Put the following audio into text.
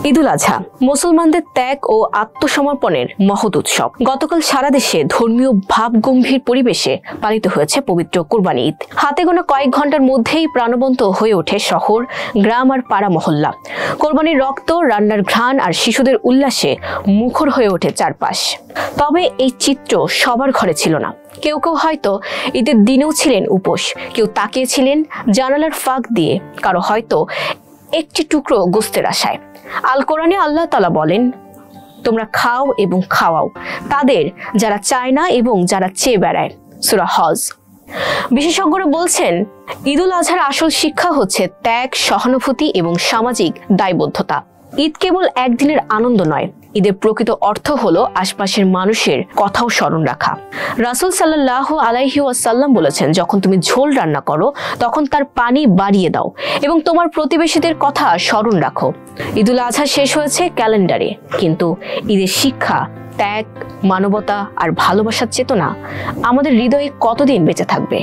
ঈদুল আজহা মুসলমানদের ত্যাগ ও আত্মসমর্পণের মহৎ উৎসব। গতকাল সারা দেশে ধর্মীয় ভাবগম্ভীর পরিবেশে পালিত হয়েছে পবিত্র কোরবানি ঈদ। হাতে গোনা কয়েক ঘন্টার মধ্যেই প্রাণবন্ত হয়ে ওঠে শহর, গ্রাম আর পাড়া মহল্লা। কোরবানির রক্ত, রান্নার ঘ্রাণ আর শিশুদের উল্লাসে মুখর হয়ে ওঠে চারপাশ। তবে এই চিত্র সবার ঘরে ছিল না। কেউ কেউ হয়তো ঈদের দিনেও ছিলেন উপোস, কেউ তাকিয়েছিলেন জানালার ফাঁক দিয়ে, কারো হয়তো একটি টুকরো গোস্তের আশায়। আল কোরআনে আল্লাহ তাআলা বলেন, তোমরা খাও এবং খাওয়াও তাদের যারা চায় না এবং যারা চেয়ে বেড়ায়। সূরা হজ। বিশেষজ্ঞরা বলছেন, ঈদুল আজহার আসল শিক্ষা হচ্ছে ত্যাগ, সহানুভূতি এবং সামাজিক দায়বদ্ধতা। ঈদ কেবল একদিনের আনন্দ নয়, ঈদের প্রকৃত অর্থ হলো আশপাশের মানুষের কথাও স্মরণ রাখা। রাসূল সাল্লাল্লাহু আলাইহি ওয়াসাল্লাম বলেছেন, যখন তুমি ঝোল রান্না করো তখন তার পানি বাড়িয়ে দাও এবং তোমার প্রতিবেশীদের কথা স্মরণ রাখো। ঈদুল আজহা শেষ হয়েছে ক্যালেন্ডারে, কিন্তু ঈদের শিক্ষা, ত্যাগ, মানবতা আর ভালোবাসার চেতনা আমাদের হৃদয়ে কতদিন বেঁচে থাকবে।